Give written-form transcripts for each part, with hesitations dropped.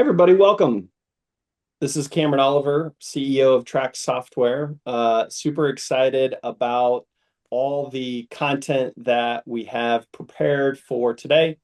Everybody, welcome. This is Cameron Oliver, CEO of Track Software. Super excited about all the content that we have prepared for today.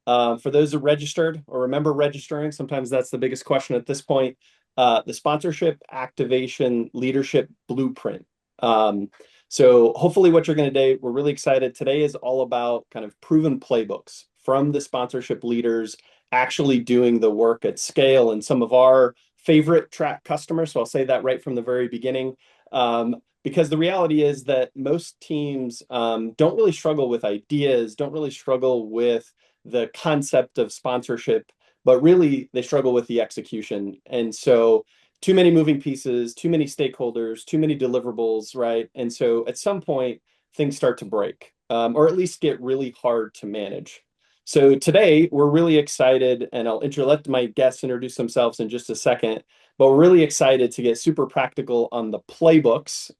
For those who registered or remember registering, sometimes that's the biggest question at this point. The sponsorship activation leadership blueprint. So hopefully what you're going to do, we're really excited. Today is all about kind of proven playbooks from the sponsorship leaders actually doing the work at scale and some of our favorite track customers. So I'll say that right from the very beginning. Because the reality is that most teams don't really struggle with ideas, don't really struggle with the concept of sponsorship, but really they struggle with the execution. And so too many moving pieces, too many stakeholders, too many deliverables, right? And so at some point, things start to break, or at least get really hard to manage. So today, we're really excited, and I'll let my guests introduce themselves in just a second, but we're really excited to get super practical on the playbooks,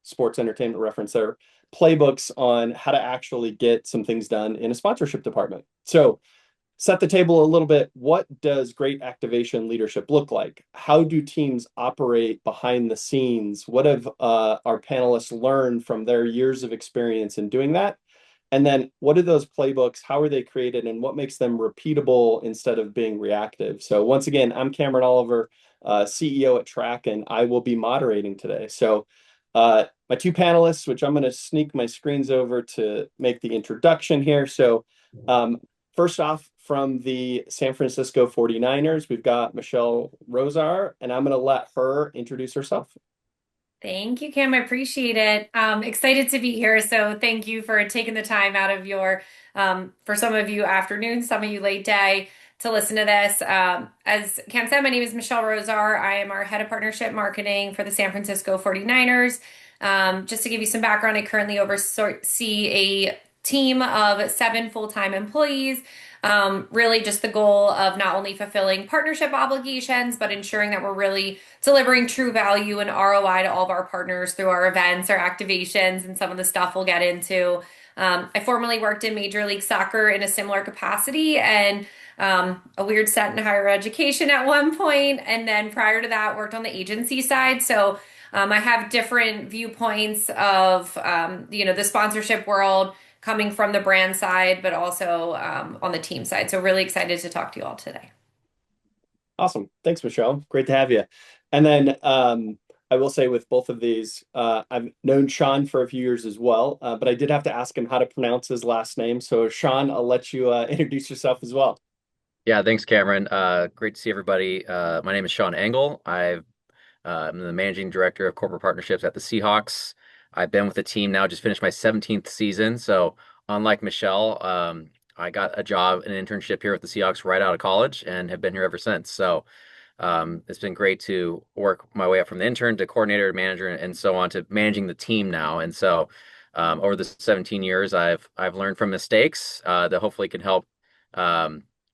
sports entertainment reference there, playbooks on how to actually get some things done in a sponsorship department. So set the table a little bit. What does great activation leadership look like? How do teams operate behind the scenes? What have our panelists learned from their years of experience in doing that? And then what are those playbooks? How are they created? And what makes them repeatable instead of being reactive? So once again, I'm Cameron Oliver, CEO at Track, and I will be moderating today. So my two panelists, which I'm going to sneak my screens over to make the introduction here. So first off, from the San Francisco 49ers, we've got Michelle Rosar, and I'm going to let her introduce herself. Thank you, Cam. I appreciate it. Excited to be here. So thank you for taking the time out of your, for some of you afternoon, some of you late day to listen to this. As Cam said, my name is Michelle Rosar. I am our head of partnership marketing for the San Francisco 49ers. Just to give you some background, I currently oversee a team of 7 full-time employees. Really just the goal of not only fulfilling partnership obligations, but ensuring that we're really delivering true value and ROI to all of our partners through our events, our activations, and some of the stuff we'll get into. I formerly worked in Major League Soccer in a similar capacity and a weird set in higher education at one point. And then prior to that, worked on the agency side. So I have different viewpoints of, the sponsorship world coming from the brand side, but also on the team side. So really excited to talk to you all today. Awesome. Thanks, Michelle. Great to have you. And then I will say with both of these, I've known Shaun for a few years as well, but I did have to ask him how to pronounce his last name. So Shaun, I'll let you introduce yourself as well. Yeah, thanks, Cameron. Great to see everybody. My name is Shaun Angell. I'm the managing director of corporate partnerships at the Seahawks. I've been with the team now, just finished my 17th season. So, unlike Michelle, I got a job, an internship here with the Seahawks right out of college and have been here ever since. So, it's been great to work my way up from the intern to coordinator, manager, and so on to managing the team now. And so, over the 17 years, I've learned from mistakes that hopefully can help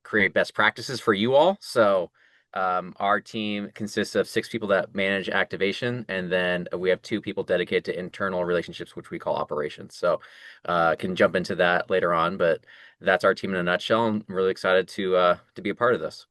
create best practices for you all. So our team consists of 6 people that manage activation, and then we have 2 people dedicated to internal relationships, which we call operations. So can jump into that later on, but that's our team in a nutshell. I'm really excited to be a part of this.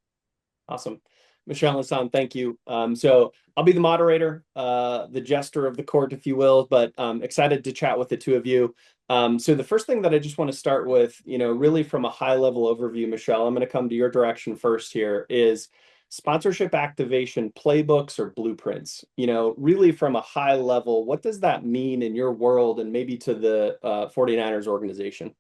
Awesome. Michelle and Hassan, thank you. So I'll be the moderator, the jester of the court, if you will, but excited to chat with the two of you. So the first thing that I just want to start with, really from a high level overview, Michelle, I'm going to come to your direction first here, is sponsorship activation playbooks or blueprints. Really from a high level, what does that mean in your world and maybe to the 49ers organization?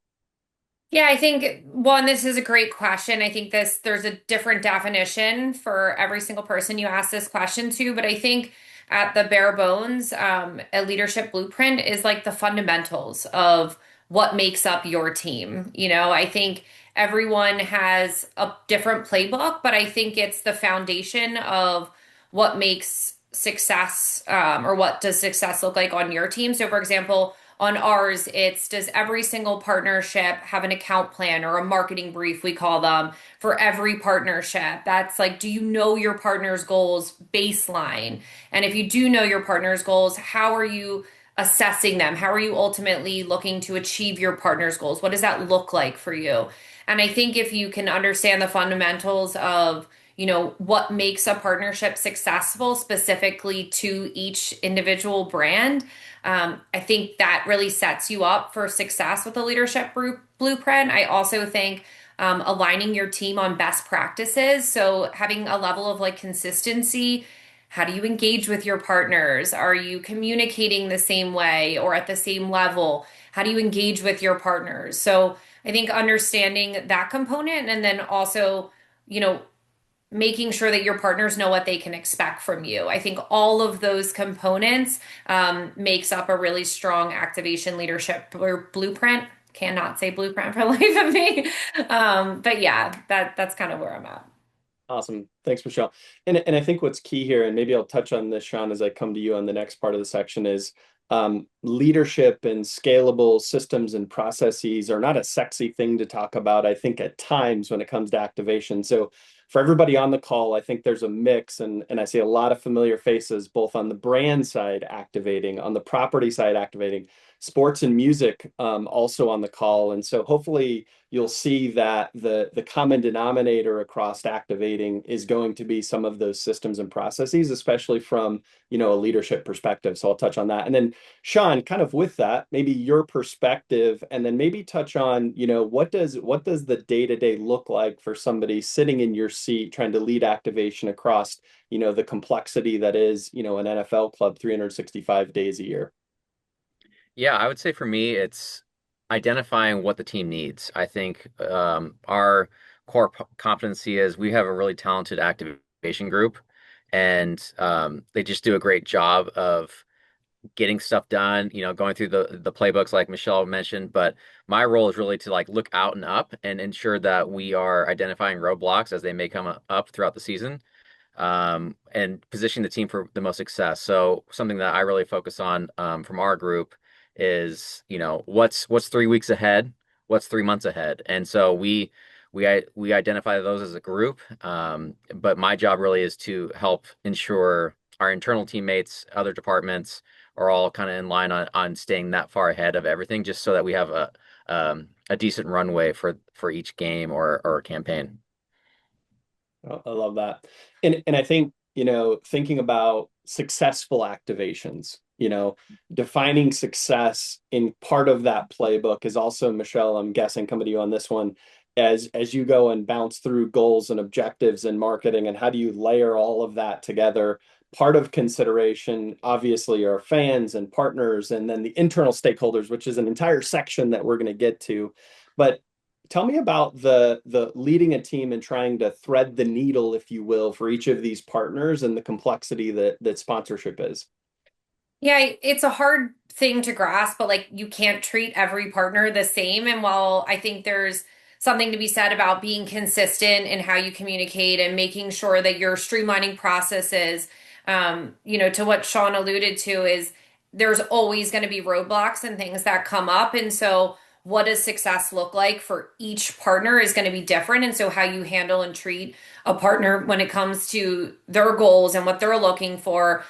Yeah, I think one, this is a great question. I think there's a different definition for every single person you ask this question to, but I think at the bare bones, a leadership blueprint is like the fundamentals of what makes up your team. I think everyone has a different playbook, but I think it's the foundation of what makes success, or what does success look like on your team. So, for example, on ours, it's does every single partnership have an account plan or a marketing brief, we call them, for every partnership? That's like, do you know your partner's goals baseline? And if you do know your partner's goals, how are you assessing them? How are you ultimately looking to achieve your partner's goals? What does that look like for you? And I think if you can understand the fundamentals of what makes a partnership successful specifically to each individual brand. I think that really sets you up for success with a leadership blueprint. I also think aligning your team on best practices. So having a level of like consistency. How do you engage with your partners? Are you communicating the same way or at the same level? How do you engage with your partners? So I think understanding that component and then also, you know, making sure that your partners know what they can expect from you. I think all of those components makes up a really strong activation leadership blueprint. Cannot say blueprint for the life of me. But yeah, that's kind of where I'm at. Awesome. Thanks, Michelle. And I think what's key here, and maybe I'll touch on this, Shaun, as I come to you on the next part of the section, is leadership and scalable systems and processes are not a sexy thing to talk about, I think, at times when it comes to activation. So for everybody on the call, I think there's a mix, and I see a lot of familiar faces, both on the brand side activating, on the property side activating, sports and music also on the call. And so hopefully you'll see that the common denominator across activating is going to be some of those systems and processes, especially from, a leadership perspective. So I'll touch on that. And then Shaun, kind of with that, maybe your perspective, and then maybe touch on, what does the day-to-day look like for somebody sitting in your seat trying to lead activation across, the complexity that is, an NFL club 365 days a year. Yeah, I would say for me, it's identifying what the team needs. I think our core competency is we have a really talented activation group, and they just do a great job of getting stuff done, going through the playbooks like Michelle mentioned. But my role is really to like look out and up and ensure that we are identifying roadblocks as they may come up throughout the season, and positioning the team for the most success. So something that I really focus on from our group is, what's 3 weeks ahead, what's 3 months ahead, and so we identify those as a group. But my job really is to help ensure our internal teammates, other departments are all kind of in line on staying that far ahead of everything, just so that we have a decent runway for each game or campaign. I love that. And I think, thinking about successful activations, defining success in part of that playbook is also, Michelle, I'm guessing, coming to you on this one, as you go and bounce through goals and objectives and marketing, and how do you layer all of that together? Part of consideration, obviously, are fans and partners, and then the internal stakeholders, which is an entire section that we're going to get to. But tell me about the leading a team and trying to thread the needle, if you will, for each of these partners and the complexity that sponsorship is. Yeah, it's a hard thing to grasp, but like you can't treat every partner the same. And while I think there's something to be said about being consistent in how you communicate and making sure that you're streamlining processes, to what Shaun alluded to is there's always going to be roadblocks and things that come up. And so what does success look like for each partner is going to be different. And so how you handle and treat a partner when it comes to their goals and what they're looking for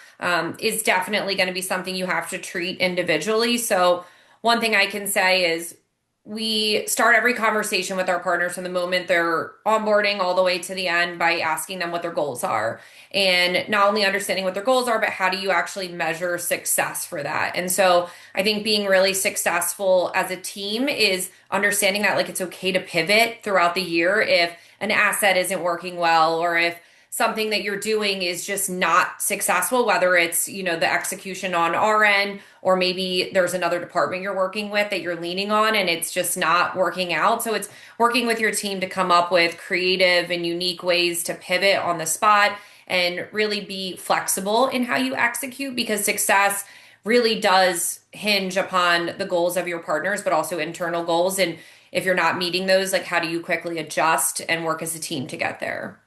is definitely going to be something you have to treat individually. So, one thing I can say is we start every conversation with our partners from the moment they're onboarding all the way to the end by asking them what their goals are. And not only understanding what their goals are, but how do you actually measure success for that? And so I think being really successful as a team is understanding that like it's okay to pivot throughout the year if an asset isn't working well or if something that you're doing is just not successful, whether it's, the execution on our end, or maybe there's another department you're working with that you're leaning on and it's just not working out. So it's working with your team to come up with creative and unique ways to pivot on the spot and really be flexible in how you execute because success really does hinge upon the goals of your partners, but also internal goals. And if you're not meeting those, like how do you quickly adjust and work as a team to get there?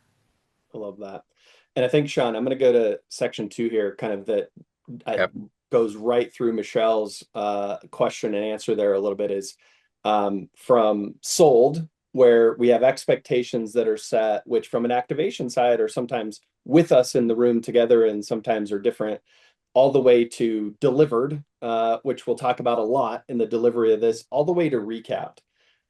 I love that. And I think, Shaun, I'm going to go to section two here, kind of that Yep. goes right through Michelle's question and answer there a little bit is from sold, where we have expectations that are set, which from an activation side are sometimes with us in the room together and sometimes are different, all the way to delivered, which we'll talk about a lot in the delivery of this, all the way to recapped.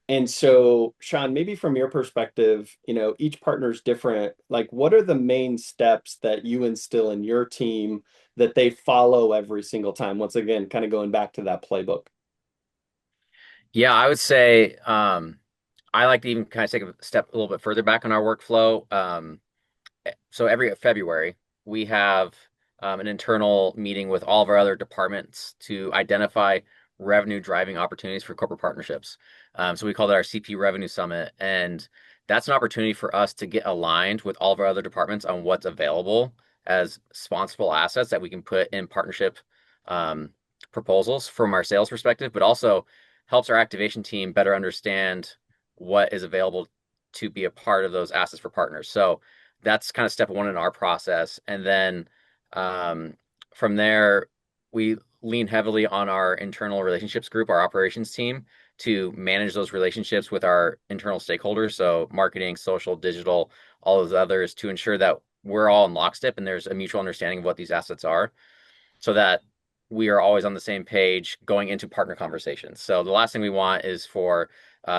And so, Shaun, maybe from your perspective, each partner's different. Like, what are the main steps that you instill in your team that they follow every single time? Once again, kind of going back to that playbook. Yeah, I would say I like to even kind of take a step a little bit further back on our workflow. So every February, we have an internal meeting with all of our other departments to identify revenue driving opportunities for corporate partnerships. So we call that our CP Revenue Summit. And that's an opportunity for us to get aligned with all of our other departments on what's available as sponsorable assets that we can put in partnership um, proposals from our sales perspective, but also helps our activation team better understand what is available to be a part of those assets for partners. So that's kind of step one in our process. And then um, from there, we lean heavily on our internal relationships group, our operations team, to manage those relationships with our internal stakeholders. So marketing, social, digital, all those others to ensure that we're all in lockstep and there's a mutual understanding of what these assets are so that we are always on the same page going into partner conversations. So the last thing we want is for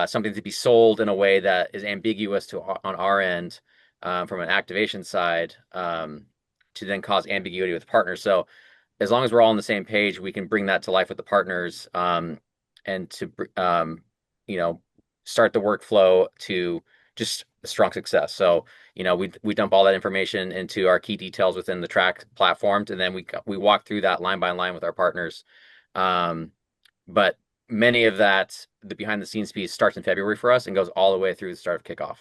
something to be sold in a way that is ambiguous to on our end from an activation side to then cause ambiguity with partners. So as long as we're all on the same page, we can bring that to life with the partners and to you know start the workflow to just strong success. So we dump all that information into our key details within the track platforms, and then we walk through that line by line with our partners. Um, but many of that, the behind the scenes piece starts in February for us and goes all the way through the start of kickoff.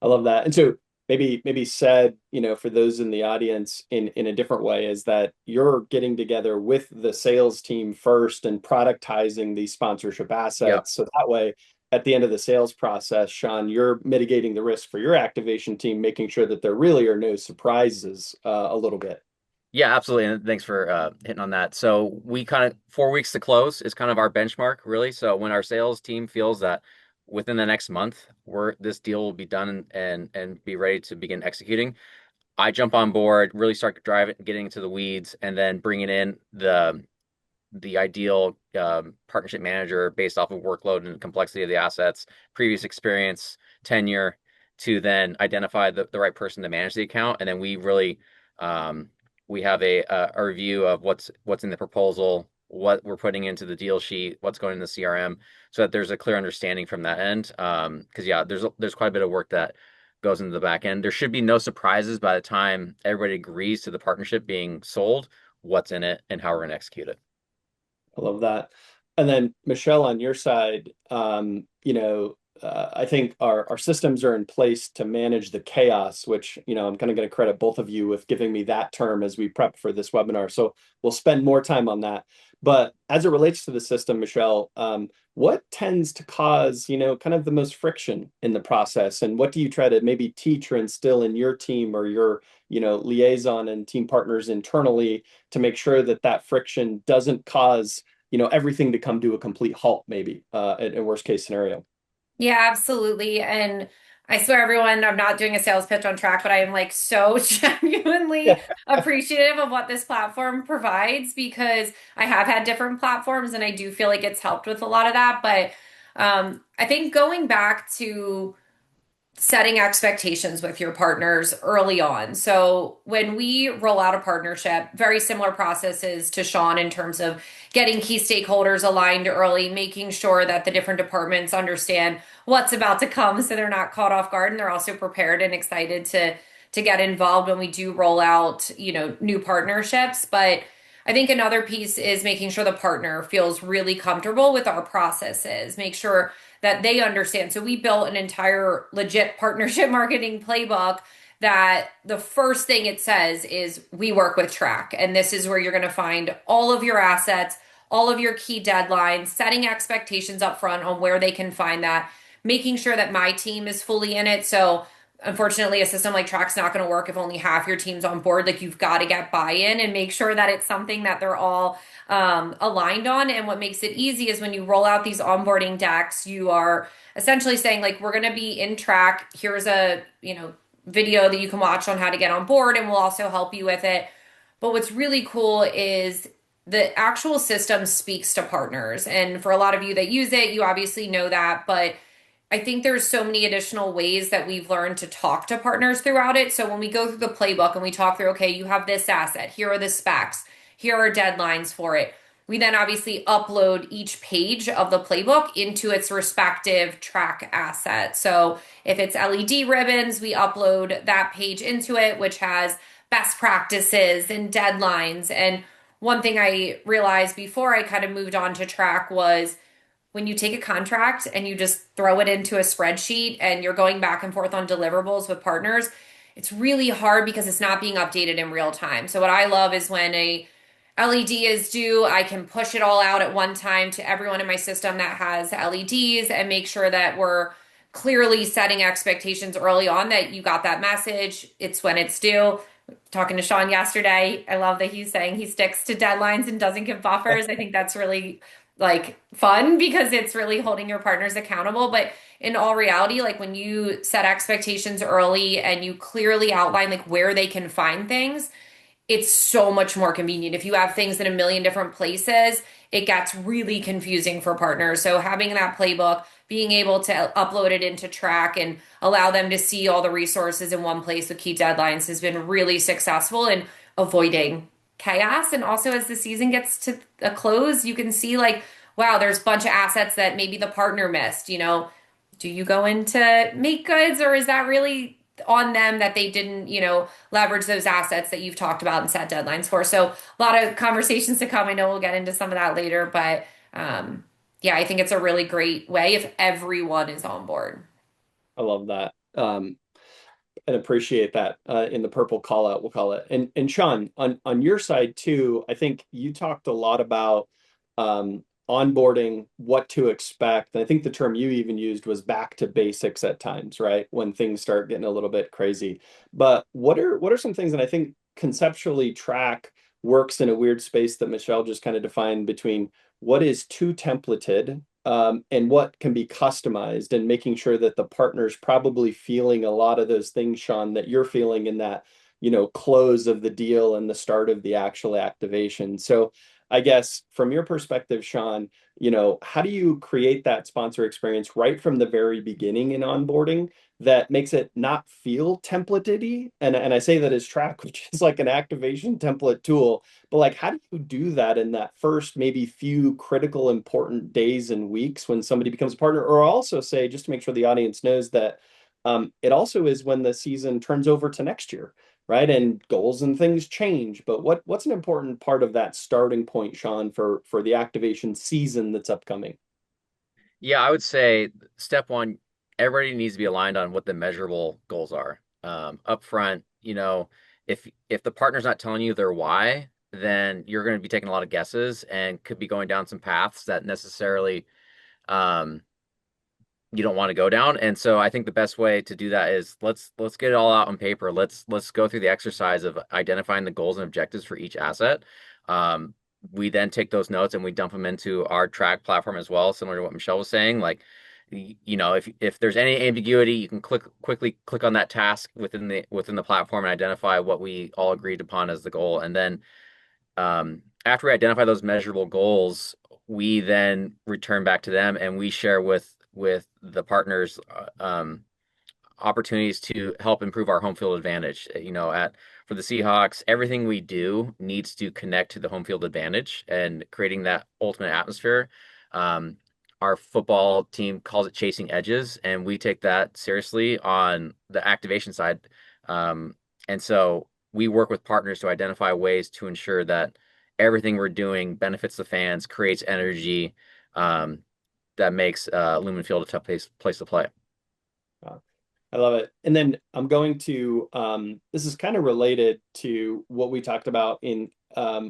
I love that. And so maybe said, for those in the audience in a different way is that you're getting together with the sales team first and productizing these sponsorship Yep. assets. So that way, at the end of the sales process, Shaun, you're mitigating the risk for your activation team, making sure that there really are no surprises a little bit. Yeah, absolutely. And thanks for hitting on that. So we kind of 4 weeks to close is kind of our benchmark, really. So when our sales team feels that within the next month, this deal will be done and be ready to begin executing, I jump on board, really start driving, getting into the weeds, and then bringing in the ideal partnership manager based off of workload and complexity of the assets, previous experience, tenure, to then identify the right person to manage the account. And then we really we have a review of what's in the proposal, what we're putting into the deal sheet, what's going in the CRM, so that there's a clear understanding from that end. Because yeah, there's quite a bit of work that goes into the back end. There should be no surprises by the time everybody agrees to the partnership being sold, what's in it, and how we're going to execute it. I love that. And then Michelle, on your side, I think our systems are in place to manage the chaos, which, I'm kind of going to credit both of you with giving me that term as we prep for this webinar. So we'll spend more time on that. But as it relates to the system, Michelle, what tends to cause, kind of the most friction in the process? And what do you try to maybe teach or instill in your team or your, liaison and team partners internally to make sure that that friction doesn't cause everything to come to a complete halt, maybe in worst case scenario? Yeah, absolutely. And I swear, everyone, I'm not doing a sales pitch on track, but I am like so genuinely Yeah, appreciative of what this platform provides because I have had different platforms and I do feel like it's helped with a lot of that. But I think going back to setting expectations with your partners early on. So when we roll out a partnership, very similar processes to Shaun in terms of getting key stakeholders aligned early, making sure that the different departments understand what's about to come so they're not caught off guard and they're also prepared and excited to get involved when we do roll out, new partnerships. But I think another piece is making sure the partner feels really comfortable with our processes. Make sure that they understand. So we built an entire legit partnership marketing playbook that the first thing it says is we work with Track. And this is where you're going to find all of your assets, all of your key deadlines, setting expectations up front on where they can find that, making sure that my team is fully in it. So unfortunately, a system like Track's not going to work if only half your team's on board. Like you've got to get buy-in and make sure that it's something that they're all aligned on. And what makes it easy is when you roll out these onboarding decks, you are essentially saying like, we're going to be in Track. Here's a, video that you can watch on how to get on board and we'll also help you with it. But what's really cool is the actual system speaks to partners. And for a lot of you that use it, you obviously know that, but I think there's so many additional ways that we've learned to talk to partners throughout it. So when we go through the playbook and we talk through, okay, you have this asset, here are the specs, here are deadlines for it. We then obviously upload each page of the playbook into its respective track asset. So if it's LED ribbons, we upload that page into it, which has best practices and deadlines. And one thing I realized before I kind of moved on to track was when you take a contract and you just throw it into a spreadsheet and you're going back and forth on deliverables with partners, it's really hard because it's not being updated in real time. So what I love is when a LED is due, I can push it all out at one time to everyone in my system that has LEDs and make sure that we're clearly setting expectations early on that you got that message. It's when it's due. Talking to Shaun yesterday, I love that he's saying he sticks to deadlines and doesn't give buffers. I think that's really like fun because it's really holding your partners accountable. But in all reality, like when you set expectations early and you clearly outline like where they can find things, it's so much more convenient. If you have things in a million different places, it gets really confusing for partners. So having that playbook, being able to upload it into Track and allow them to see all the resources in one place with key deadlines has been really successful in avoiding chaos. And also as the season gets to a close, you can see like, wow, there's a bunch of assets that maybe the partner missed, do you go into make goods or is that really on them that they didn't, leverage those assets that you've talked about and set deadlines for? So a lot of conversations to come. I know we'll get into some of that later, but yeah, I think it's a really great way if everyone is on board. I love that. And appreciate that in the purple call out, we'll call it. And Shaun, on your side too, I think you talked a lot about onboarding, what to expect. And I think the term you even used was back to basics at times, right? When things start getting a little bit crazy. But what are some things that I think conceptually track works in a weird space that Michelle just kind of defined between what is too templated and what can be customized, and making sure that the partner's probably feeling a lot of those things, Shaun, that you're feeling in that, close of the deal and the start of the actual activation. So I guess from your perspective, Shaun, how do you create that sponsor experience right from the very beginning in onboarding that makes it not feel templated-y? And I say that as Track, which is like an activation template tool, but like, how do you do that in that first maybe few critical important days and weeks when somebody becomes a partner? Or also say, just to make sure the audience knows that it also is when the season turns over to next year, right? And goals and things change. But what's an important part of that starting point, Shaun, for the activation season that's upcoming? Yeah, I would say step one, everybody needs to be aligned on what the measurable goals are. Up front, if the partner's not telling you their why, then you're going to be taking a lot of guesses and could be going down some paths that necessarily um, you don't want to go down. And so I think the best way to do that is let's get it all out on paper. Let's go through the exercise of identifying the goals and objectives for each asset. We then take those notes and we dump them into our track platform as well, similar to what Michelle was saying. Like, if there's any ambiguity, you can quickly click on that task within the platform and identify what we all agreed upon as the goal. And then after we identify those measurable goals, we then return back to them and we share with the partners opportunities to help improve our home field advantage. For the Seahawks, everything we do needs to connect to the home field advantage and creating that ultimate atmosphere. Our football team calls it chasing edges, and we take that seriously on the activation side. And so we work with partners to identify ways to ensure that everything we're doing benefits the fans, creates energy, that makes Lumen Field a tough place to play. I love it. And then I'm going to, this is kind of related to what we talked about in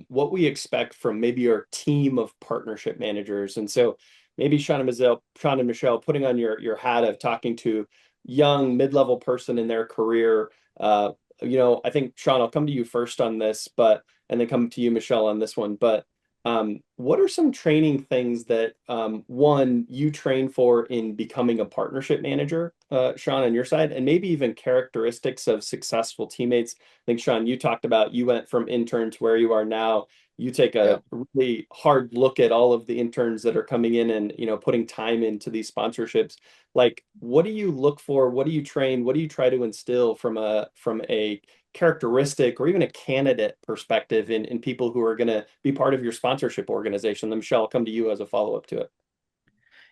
what we expect from maybe our team of partnership managers. And so maybe Shaun and Michelle, putting on your hat of talking to young mid-level person in their career. I think Shaun, I'll come to you first on this, and then come to you, Michelle, on this one. But what are some training things that one, you train for in becoming a partnership manager, Shaun, on your side, and maybe even characteristics of successful teammates? I think, Shaun, you talked about you went from intern to where you are now. you take Yeah. a really hard look at all of the interns that are coming in and, putting time into these sponsorships. Like, what do you look for? What do you train? What do you try to instill from a characteristic or even a candidate perspective in people who are going to be part of your sponsorship organization? Then Michelle, I'll come to you as a follow-up to it.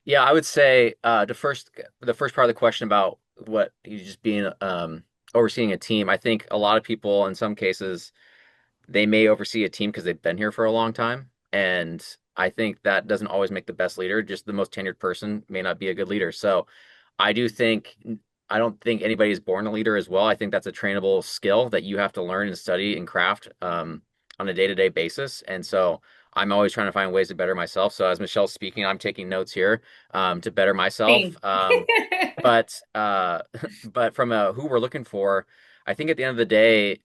Yeah, I would say the first part of the question about what you just being overseeing a team. I think a lot of people in some cases they may oversee a team because they've been here for a long time, and I think that doesn't always make the best leader. Just the most tenured person may not be a good leader. So I do think I don't think anybody is born a leader as well. I think that's a trainable skill that you have to learn and study and craft on a day-to-day basis. And so I'm always trying to find ways to better myself. So as Michelle's speaking, I'm taking notes here to better myself. Same. But but from who we're looking for, I think at the end of the day,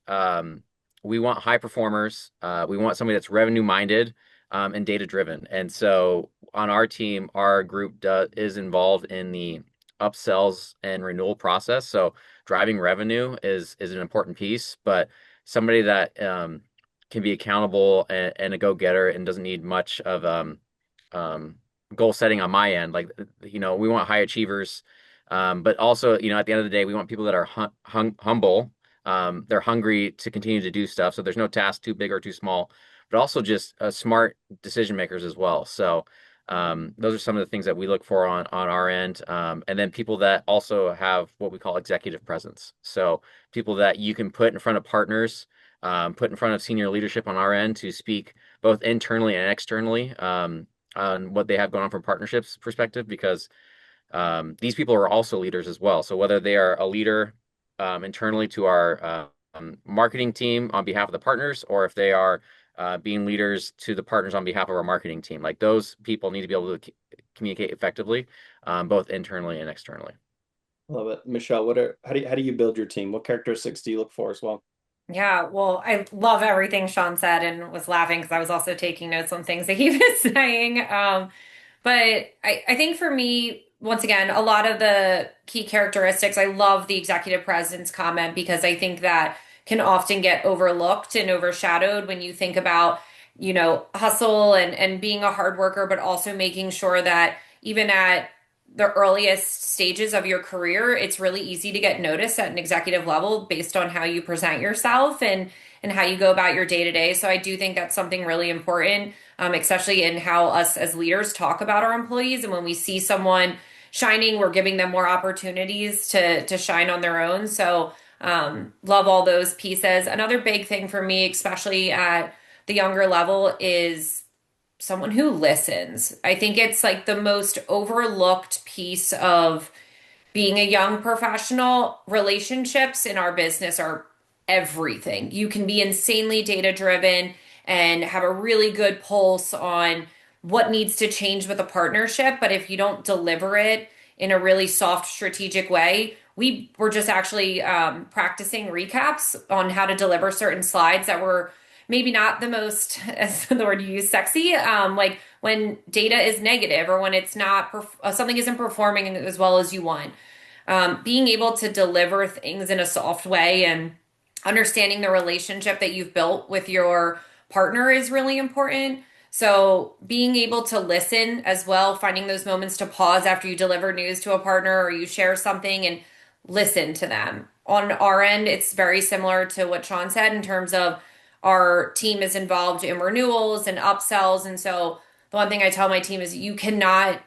we want high performers. We want somebody that's revenue minded and data driven. And so on our team, our group is involved in the upsells and renewal process. So driving revenue is an important piece, but somebody that can be accountable and a go-getter and doesn't need much of um, goal setting on my end. Like, we want high achievers, but also, at the end of the day, we want people that are humble. They're hungry to continue to do stuff. So there's no task too big or too small, but also just smart decision makers as well. So those are some of the things that we look for on our end. And then people that also have what we call executive presence. So people that you can put in front of partners, put in front of senior leadership on our end to speak both internally and externally on what they have going on from partnerships perspective, because these people are also leaders as well. So whether they are a leader internally to our marketing team on behalf of the partners, or if they are being leaders to the partners on behalf of our marketing team, like those people need to be able to communicate effectively, both internally and externally. Love it. Michelle, how do you build your team? What characteristics do you look for as well? Yeah, well, I love everything Sean said and was laughing because I was also taking notes on things that he was saying. But I think for me, once again, a lot of the key characteristics, I love the executive presence comment because I think that can often get overlooked and overshadowed when you think about, hustle and being a hard worker, but also making sure that even at the earliest stages of your career, it's really easy to get noticed at an executive level based on how you present yourself and how you go about your day to day. So I do think that's something really important, especially in how us as leaders talk about our employees. And when we see someone shining, we're giving them more opportunities to shine on their own. So love all those pieces. Another big thing for me, especially at the younger level, is someone who listens. I think it's like the most overlooked piece of being a young professional. Relationships in our business are everything. You can be insanely data driven and have a really good pulse on what needs to change with a partnership, but if you don't deliver it in a really soft, strategic way, we were just actually practicing recaps on how to deliver certain slides that were maybe not the most, as the word you use, sexy. Like when data is negative or when it's not, something isn't performing as well as you want. Being able to deliver things in a soft way and understanding the relationship that you've built with your partner is really important. So, being able to listen as well, finding those moments to pause after you deliver news to a partner or you share something and listen to them. On our end, it's very similar to what Sean said in terms of our team is involved in renewals and upsells. And so, the one thing I tell my team is you cannot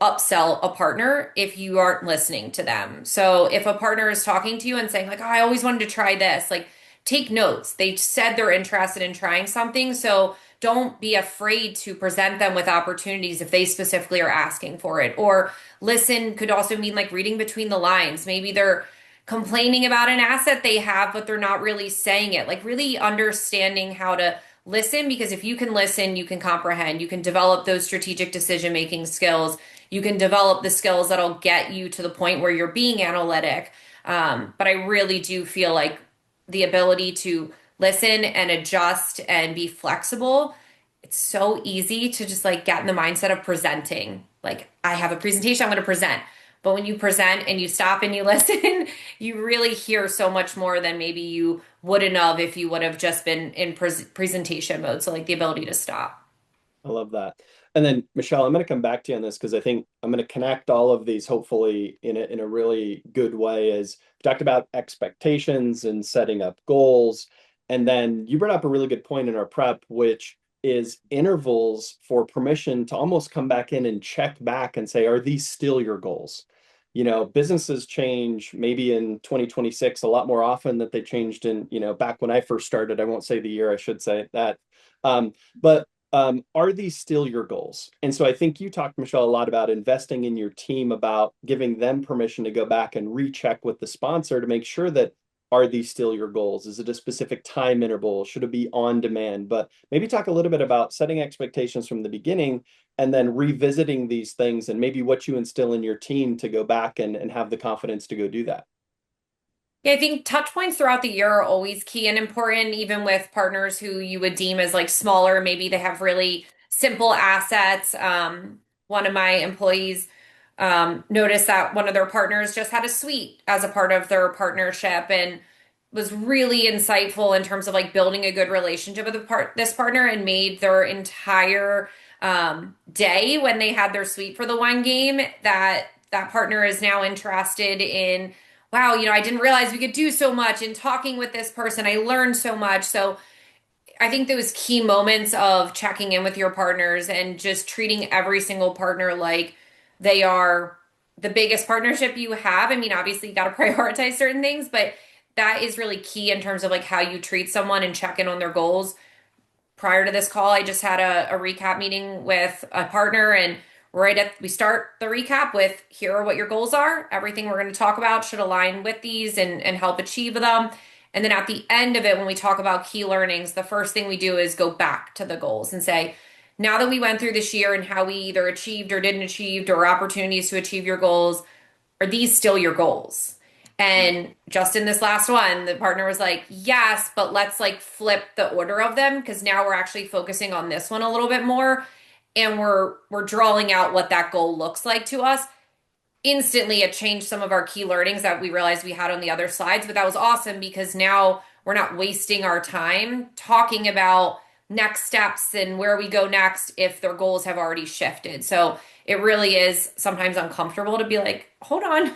upsell a partner if you aren't listening to them. So if a partner is talking to you and saying like, "Oh, I always wanted to try this," like take notes. They said they're interested in trying something, so don't be afraid to present them with opportunities if they specifically are asking for it. Or listen could also mean like reading between the lines. Maybe they're complaining about an asset they have, but they're not really saying it. Like really understanding how to listen, because if you can listen, you can comprehend, you can develop those strategic decision making skills, you can develop the skills that'll get you to the point where you're being analytic. But I really do feel like the ability to listen and adjust and be flexible, it's so easy to just like get in the mindset of presenting. Like, I have a presentation I'm going to present. But when you present and you stop and you listen, you really hear so much more than maybe you wouldn't have if you would have just been in presentation mode. So like the ability to stop. I love that. And then Michelle, I'm going to come back to you on this because I think I'm going to connect all of these hopefully in a really good way as we talked about expectations and setting up goals. And then you brought up a really good point in our prep, which is intervals for permission to almost come back in and check back and say, are these still your goals? Businesses change maybe in 2026 a lot more often that they changed in, back when I first started. I won't say the year, I should say that. But are these still your goals? And so I think you talked, Michelle, a lot about investing in your team, about giving them permission to go back and recheck with the sponsor to make sure that are these still your goals? Is it a specific time interval? Should it be on demand? But maybe talk a little bit about setting expectations from the beginning and then revisiting these things and maybe what you instill in your team to go back and have the confidence to go do that. Yeah, I think touch points throughout the year are always key and important, even with partners who you would deem as like smaller. Maybe they have really simple assets. One of my employees noticed that one of their partners just had a suite as a part of their partnership and was really insightful in terms of like building a good relationship with this partner and made their entire day when they had their suite for the one game that partner is now interested in wow, I didn't realize we could do so much in talking with this person. I learned so much. So I think those key moments of checking in with your partners and just treating every single partner like they are the biggest partnership you have. I mean, obviously, you got to prioritize certain things, but that is really key in terms of like how you treat someone and check in on their goals. Prior to this call, I just had a recap meeting with a partner, and we start the recap with here are what your goals are. Everything we're going to talk about should align with these and help achieve them. And then at the end of it, when we talk about key learnings, the first thing we do is go back to the goals and say, now that we went through this year and how we either achieved or didn't achieve or opportunities to achieve your goals, are these still your goals? And just in this last one, the partner was like, yes, but let's like flip the order of them because now we're actually focusing on this one a little bit more and we're drawing out what that goal looks like to us. Instantly it changed some of our key learnings that we realized we had on the other slides, but that was awesome because now we're not wasting our time talking about next steps and where we go next if their goals have already shifted. So it really is sometimes uncomfortable to be like, hold on,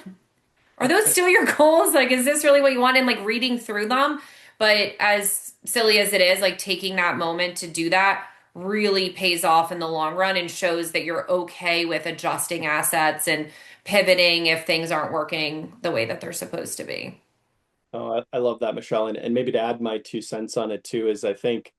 are those still your goals? Like, is this really what you want? And like reading through them. But as silly as it is, like taking that moment to do that really pays off in the long run and shows that you're okay with adjusting assets and pivoting if things aren't working the way that they're supposed to be. Oh, I love that, Michelle. And maybe to add my 2 cents on it too, is I think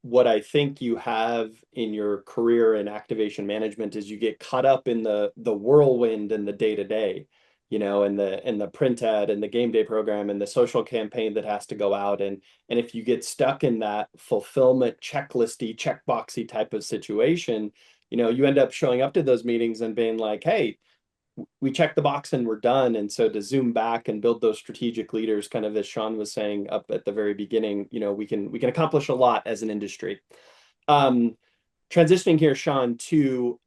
what I think you have in your career in activation management is you get caught up in the whirlwind and the day to day, and the print ad and the game day program and the social campaign that has to go out. And if you get stuck in that fulfillment checklisty, checkboxy type of situation, you end up showing up to those meetings and being like, hey, we check the box and we're done. And so to zoom back and build those strategic leaders, kind of as Shaun was saying up at the very beginning, we can accomplish a lot as an industry. Um, Transitioning here, Shaun, to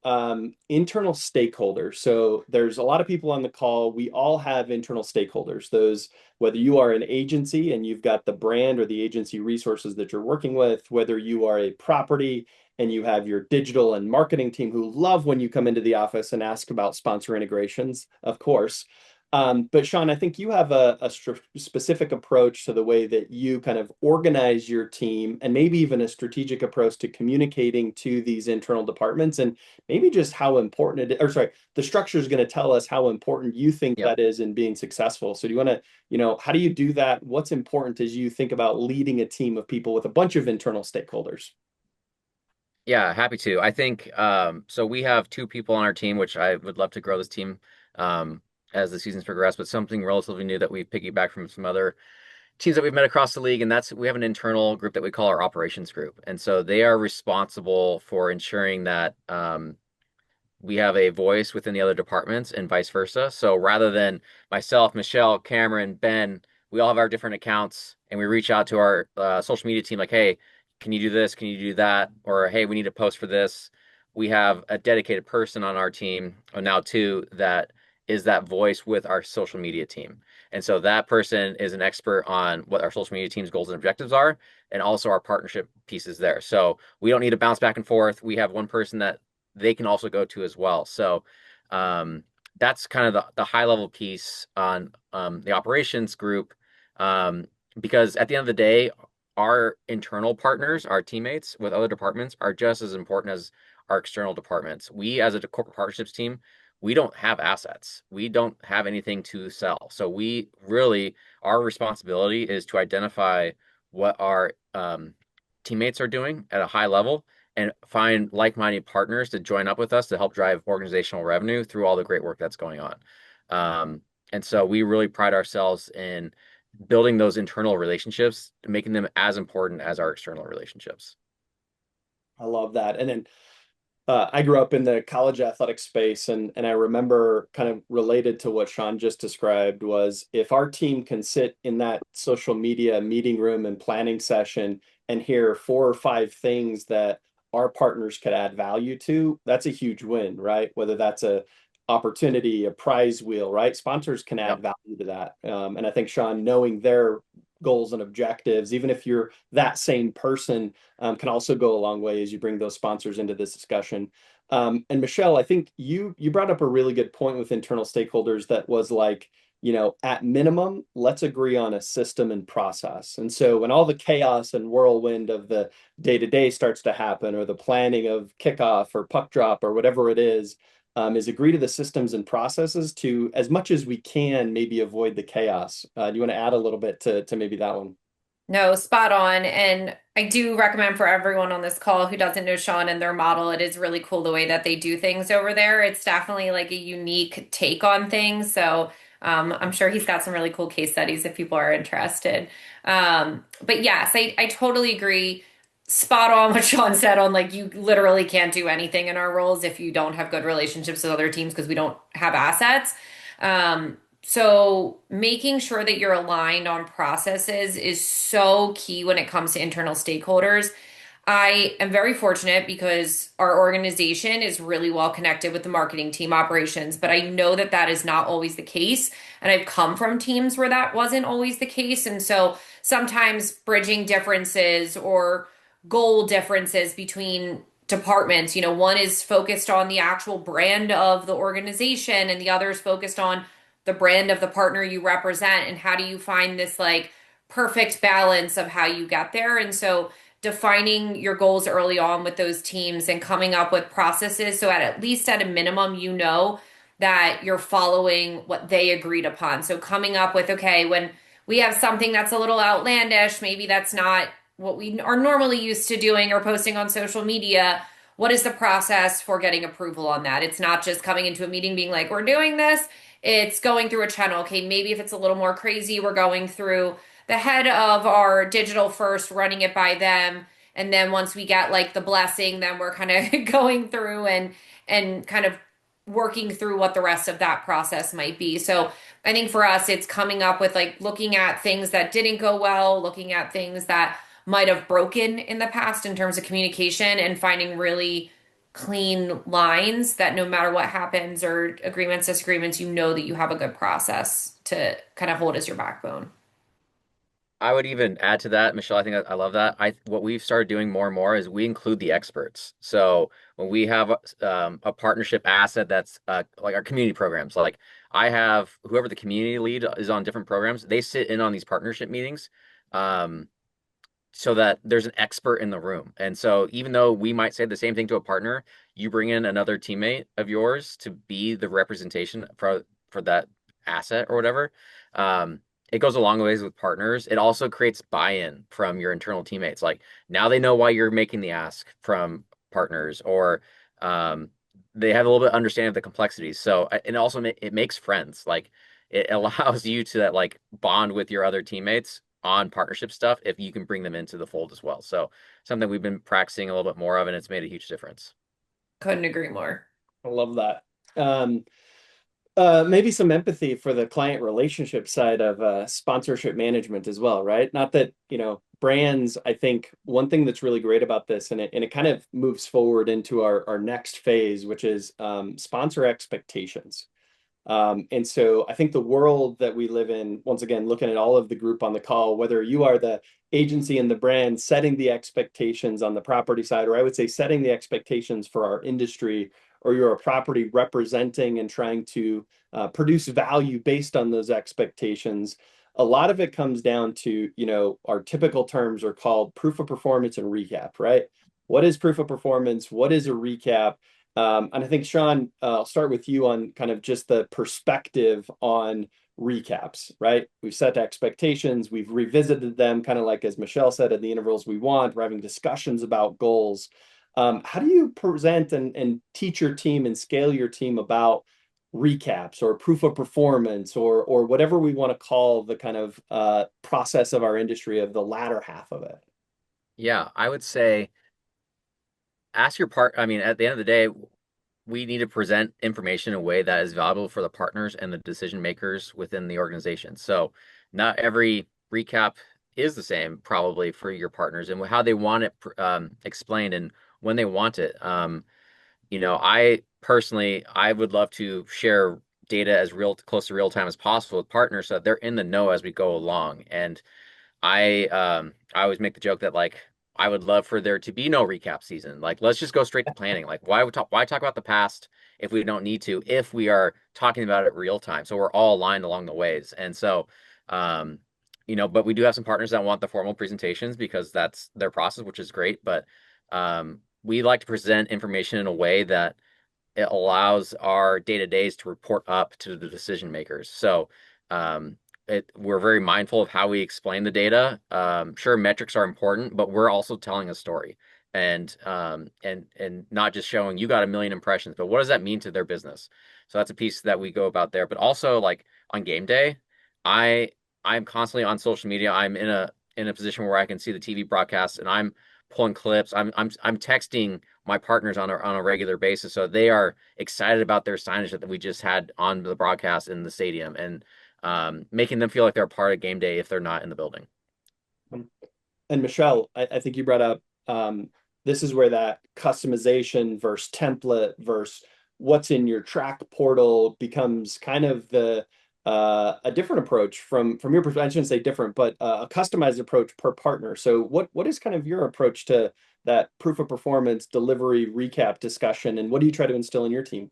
internal stakeholders. So there's a lot of people on the call. We all have internal stakeholders. Those, whether you are an agency and you've got the brand or the agency resources that you're working with, whether you are a property and you have your digital and marketing team who love when you come into the office and ask about sponsor integrations, of course. But Shaun, I think you have a specific approach to the way that you kind of organize your team and maybe even a strategic approach to communicating to these internal departments and maybe just how important it is, or sorry, the structure is going to tell us how important you think Yep. that is in being successful. So do you want to, how do you do that? What's important as you think about leading a team of people with a bunch of internal stakeholders? Yeah, happy to. I think so we have two people on our team, which I would love to grow this team um, as the seasons progress, but something relatively new that we've piggybacked from some other teams that we've met across the league, and that's we have an internal group that we call our operations group. And so they are responsible for ensuring that we have a voice within the other departments and vice versa. So rather than myself, Michelle, Cameron, Ben, we all have our different accounts and we reach out to our social media team like, hey, can you do this? Can you do that? Or hey, we need to post for this. We have a dedicated person on our team, or now two, that is that voice with our social media team. And so that person is an expert on what our social media team's goals and objectives are, and also our partnership pieces there. So we don't need to bounce back and forth. We have one person that they can also go to as well. So um, that's kind of the high level piece on the operations group. Um, because at the end of the day, our internal partners, our teammates with other departments are just as important as our external departments. We, as a corporate partnerships team, we don't have assets. We don't have anything to sell. So we really, our responsibility is to identify what our teammates are doing at a high level and find like-minded partners to join up with us to help drive organizational revenue through all the great work that's going on. Um, and so we really pride ourselves in building those internal relationships, making them as important as our external relationships. I love that. And then I grew up in the college athletic space, and I remember kind of related to what Shaun just described was if our team can sit in that social media meeting room and planning session and hear 4 or 5 things that our partners could add value to, that's a huge win, right? Whether that's a opportunity, a prize wheel, right? Sponsors can add Yep. value to that. And I think Shaun, knowing their goals and objectives, even if you're that same person, can also go a long way as you bring those sponsors into this discussion. And Michelle, I think you brought up a really good point with internal stakeholders that was like, at minimum, let's agree on a system and process. And so when all the chaos and whirlwind of the day-to-day starts to happen, or the planning of kickoff or puck drop or whatever it is agree to the systems and processes to, as much as we can, maybe avoid the chaos. Do you want to add a little bit to maybe that one? No, spot on. And I do recommend for everyone on this call who doesn't know Shaun and their model, it is really cool the way that they do things over there. It's definitely like a unique take on things. So I'm sure he's got some really cool case studies if people are interested. But yes, I totally agree. Spot on what Shaun said on like you literally can't do anything in our roles if you don't have good relationships with other teams because we don't have assets. So making sure that you're aligned on processes is so key when it comes to internal stakeholders. I am very fortunate because our organization is really well connected with the marketing team operations, but I know that that is not always the case. And I've come from teams where that wasn't always the case. And so sometimes bridging differences or goal differences between departments, one is focused on the actual brand of the organization and the other is focused on the brand of the partner you represent and how do you find this like perfect balance of how you get there. And so defining your goals early on with those teams and coming up with processes so at least at a minimum that you're following what they agreed upon. So coming up with, okay, when we have something that's a little outlandish, maybe that's not what we are normally used to doing or posting on social media. What is the process for getting approval on that? It's not just coming into a meeting being like, we're doing this. It's going through a channel. Okay, maybe if it's a little more crazy, we're going through the head of our digital first, running it by them. And then once we get like the blessing, then we're kind of going through and kind of working through what the rest of that process might be. So I think for us, it's coming up with like looking at things that didn't go well, looking at things that might have broken in the past in terms of communication and finding really clean lines that no matter what happens or agreements, disagreements, you know that you have a good process to kind of hold as your backbone. I would even add to that, Michelle. I think I love that. What we've started doing more and more is we include the experts. So when we have a partnership asset that's like our community programs, like I have whoever the community lead is on different programs, they sit in on these partnership meetings, um, so that there's an expert in the room. And so even though we might say the same thing to a partner, you bring in another teammate of yours to be the representation for that asset or whatever. Um, it goes a long ways with partners. It also creates buy-in from your internal teammates. Like now they know why you're making the ask from partners, or um, they have a little bit of understanding of the complexities. So and also it makes friends. Like it allows you to like bond with your other teammates on partnership stuff if you can bring them into the fold as well. So something we've been practicing a little bit more of, and it's made a huge difference. Couldn't agree more. I love that. Maybe some empathy for the client relationship side of sponsorship management as well, right? Not that, brands, I think one thing that's really great about this, and it kind of moves forward into our next phase, which is sponsor expectations. And so I think the world that we live in, once again, looking at all of the group on the call, whether you are the agency and the brand setting the expectations on the property side, or I would say setting the expectations for our industry, or you're a property representing and trying to produce value based on those expectations. A lot of it comes down to, our typical terms are called proof of performance and recap, right? What is proof of performance? What is a recap? And I think, Shaun, I'll start with you on kind of just the perspective on recaps, right? We've set expectations, we've revisited them, kind of like as Michelle said, at the intervals we want. We're having discussions about goals. How do you present and teach your team and scale your team about recaps or proof of performance or whatever we want to call the kind of process of our industry of the latter half of it? Yeah, I would say ask your part. I mean, at the end of the day, we need to present information in a way that is valuable for the partners and the decision makers within the organization. So, not every recap is the same, probably for your partners and how they want it explained and when they want it. I personally, I would love to share data as real close to real time as possible with partners so that they're in the know as we go along. And I always make the joke that like I would love for there to be no recap season. Like let's just go straight to planning. Like why talk about the past if we don't need to, if we are talking about it real time. So we're all aligned along the ways. And so um but we do have some partners that want the formal presentations because that's their process, which is great. But we like to present information in a way that it allows our day-to-days to report up to the decision makers. So we're very mindful of how we explain the data. Sure, metrics are important, but we're also telling a story and not just showing you got a million impressions, but what does that mean to their business? So that's a piece that we go about there. But also like on game day, I I'm constantly on social media. I'm in a position where I can see the TV broadcast and I'm pulling clips. I'm texting my partners on a regular basis, so they are excited about their signage that we just had on the broadcast in the stadium, and making them feel like they're a part of game day if they're not in the building. And Michelle, I think you brought up this is where that customization versus template versus what's in your track portal becomes kind of the a different approach from your perspective. I shouldn't say different, but a customized approach per partner. So what is kind of your approach to that proof of performance delivery recap discussion, and what do you try to instill in your team?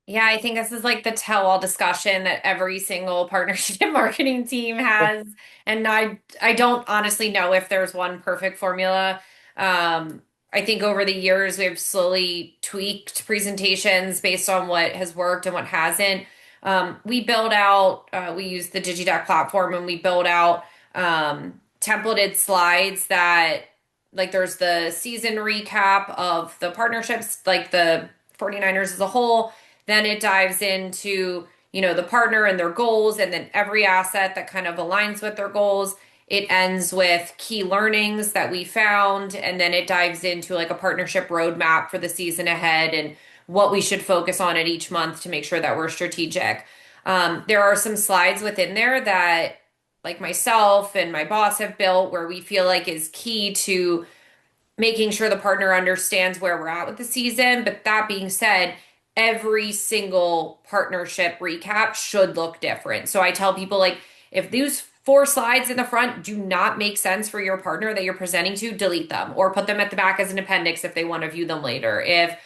Yeah, I think this is like the tell-all discussion that every single partnership marketing team has. And I don't honestly know if there's one perfect formula. I think over the years we've slowly tweaked presentations based on what has worked and what hasn't. We use the DigiDeck platform and we build out templated slides that like there's the season recap of the partnerships, like the 49ers as a whole. Then it dives into, the partner and their goals, and then every asset that kind of aligns with their goals. It ends with key learnings that we found, and then it dives into like a partnership roadmap for the season ahead and what we should focus on at each month to make sure that we're strategic. There are some slides within there that, like myself and my boss have built, where we feel like is key to making sure the partner understands where we're at with the season. But that being said, every single partnership recap should look different. So I tell people like if these four slides in the front do not make sense for your partner that you're presenting to, delete them or put them at the back as an appendix if they want to view them later. If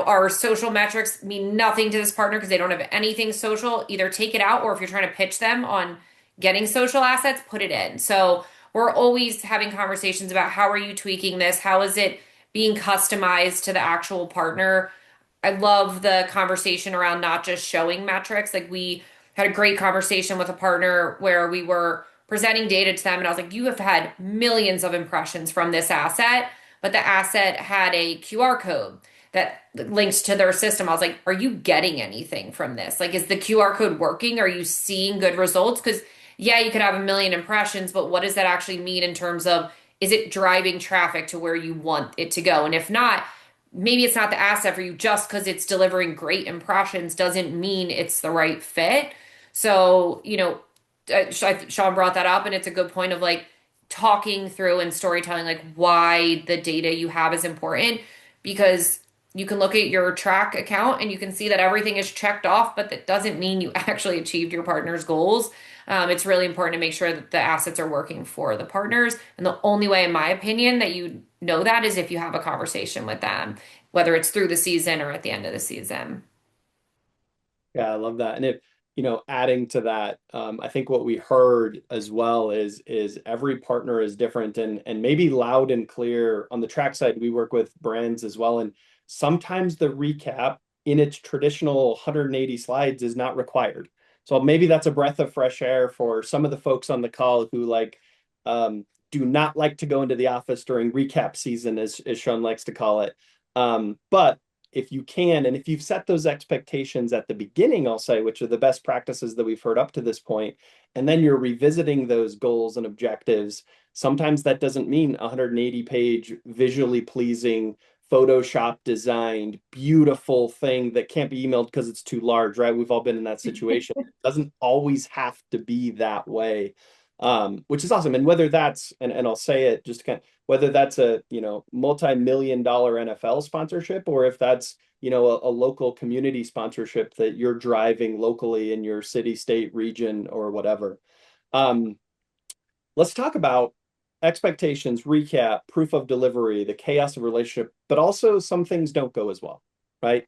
our social metrics mean nothing to this partner because they don't have anything social, either take it out or if you're trying to pitch them on getting social assets, put it in. So we're always having conversations about how are you tweaking this? How is it being customized to the actual partner? I love the conversation around not just showing metrics. Like we had a great conversation with a partner where we were presenting data to them and I was like, you have had millions of impressions from this asset, but the asset had a QR code that links to their system. I was like, are you getting anything from this? Like, is the QR code working? Are you seeing good results? Because yeah, you could have a million impressions, but what does that actually mean in terms of is it driving traffic to where you want it to go? And if not, maybe it's not the asset for you just because it's delivering great impressions doesn't mean it's the right fit. So, Shaun brought that up, and it's a good point of like talking through and storytelling, like why the data you have is important. Because you can look at your track account and you can see that everything is checked off, but that doesn't mean you actually achieved your partner's goals. It's really important to make sure that the assets are working for the partners. And the only way, in my opinion, that you know that is if you have a conversation with them, whether it's through the season or at the end of the season. Yeah, I love that. And if, adding to that, I think what we heard as well is every partner is different and maybe loud and clear. On the track side, we work with brands as well. And sometimes the recap in its traditional 180 slides is not required. So maybe that's a breath of fresh air for some of the folks on the call who do not like to go into the office during recap season, as Shaun likes to call it. But if you can, and if you've set those expectations at the beginning, I'll say, which are the best practices that we've heard up to this point, and then you're revisiting those goals and objectives, sometimes that doesn't mean 180-page, visually pleasing, Photoshop designed, beautiful thing that can't be emailed because it's too large, right? We've all been in that situation. It doesn't always have to be that way, which is awesome. And whether that's, and I'll say it just to kind of, whether that's a multi-million dollar NFL sponsorship or if that's a local community sponsorship that you're driving locally in your city, state, region, or whatever. Um, let's talk about expectations, recap, proof of delivery, the chaos of relationship, but also some things don't go as well, right?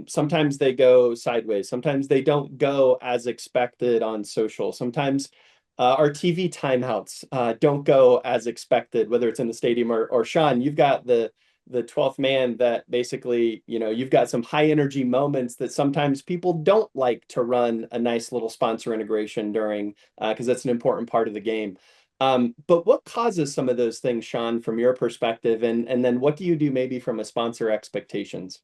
Sometimes they go sideways. Sometimes they don't go as expected on social. Sometimes our TV timeouts don't go as expected, whether it's in the stadium or Shaun, you've got the 12th man that basically, you've got some high energy moments that sometimes people don't like to run a nice little sponsor integration during, because that's an important part of the game. But what causes some of those things, Shaun, from your perspective? And then what do you do maybe from a sponsor expectations?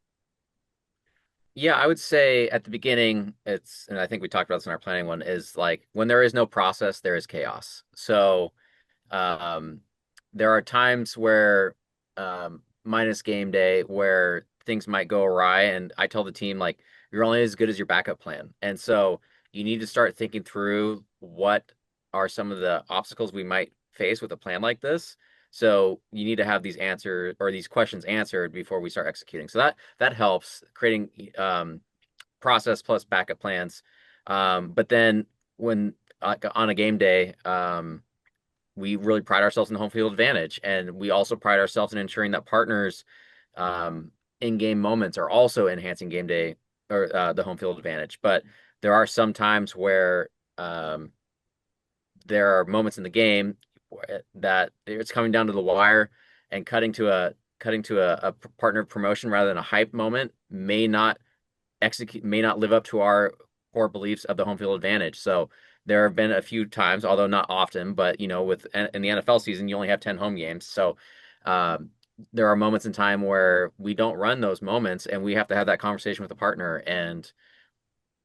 Yeah, I would say at the beginning, and I think we talked about this in our planning one, is like when there is no process, there is chaos. So, um, there are times where, minus game day, where things might go awry, and I tell the team like you're only as good as your backup plan, and so you need to start thinking through what are some of the obstacles we might face with a plan like this. So you need to have these answers or these questions answered before we start executing. So that helps creating process plus backup plans. But then when on a game day, we really pride ourselves in the home field advantage, and we also pride ourselves in ensuring that partners' um, in-game moments are also enhancing game day or the home field advantage. But there are some times where there are moments in the game that it's coming down to the wire, and cutting to a partner promotion rather than a hype moment may not live up to our core beliefs of the home field advantage. So there have been a few times, although not often, but with in the NFL season, you only have 10 home games. So um, there are moments in time where we don't run those moments, and we have to have that conversation with the partner. And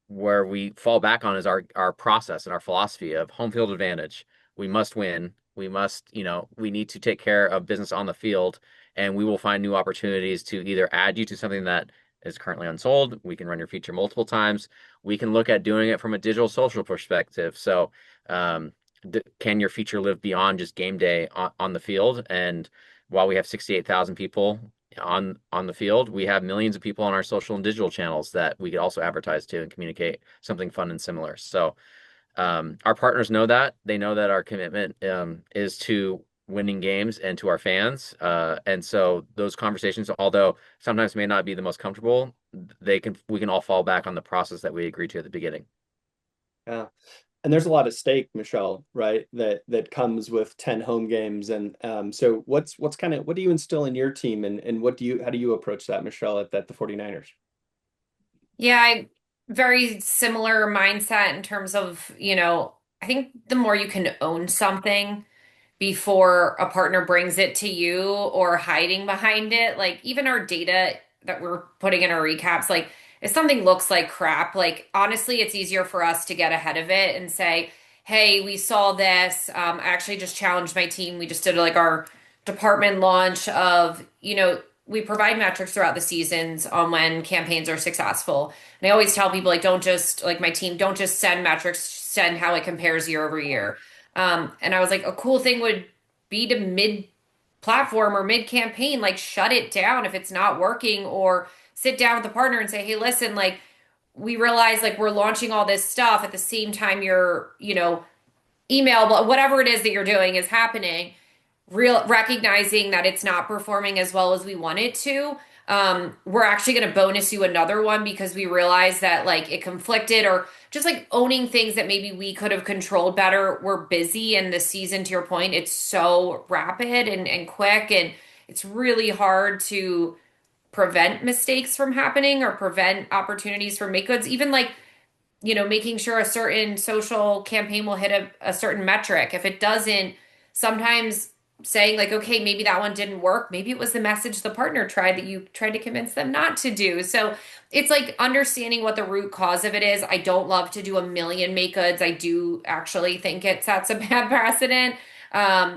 where we fall back on is our process and our philosophy of home field advantage. We must win. We must, we need to take care of business on the field, and we will find new opportunities to either add you to something that is currently unsold. We can run your feature multiple times. We can look at doing it from a digital social perspective. So, can your feature live beyond just game day on the field? And while we have 68,000 people on the field, we have millions of people on our social and digital channels that we could also advertise to and communicate something fun and similar. So our partners know that. They know that our commitment is to winning games and to our fans. And so those conversations, although sometimes may not be the most comfortable, we can all fall back on the process that we agreed to at the beginning. Yeah. And there's a lot of stake, Michelle, right? That comes with 10 home games. And so what's kind of what do you instill in your team and how do you approach that, Michelle, at the 49ers? Yeah, very similar mindset in terms of, I think the more you can own something before a partner brings it to you or hiding behind it, like even our data that we're putting in our recaps, like if something looks like crap, like honestly, it's easier for us to get ahead of it and say, hey, we saw this. I actually just challenged my team. We just did like our department launch of, we provide metrics throughout the seasons on when campaigns are successful. And I always tell people, like, don't just, like my team, don't just send metrics, send how it compares year over year. And I was like, a cool thing would be to platform or mid-campaign, like shut it down if it's not working, or sit down with the partner and say, hey, listen, like we realize like we're launching all this stuff at the same time you're, email, but whatever it is that you're doing is happening, real recognizing that it's not performing as well as we want it to. We're actually going to bonus you another one because we realize that like it conflicted, or just like owning things that maybe we could have controlled better. We're busy, and the season, to your point, it's so rapid and quick, and it's really hard to prevent mistakes from happening or prevent opportunities for make goods. Even like, making sure a certain social campaign will hit a certain metric. If it doesn't, sometimes saying like, okay, maybe that one didn't work. Maybe it was the message the partner tried that you tried to convince them not to do. So it's like understanding what the root cause of it is. I don't love to do a million make goods. I do actually think it sets a bad precedent.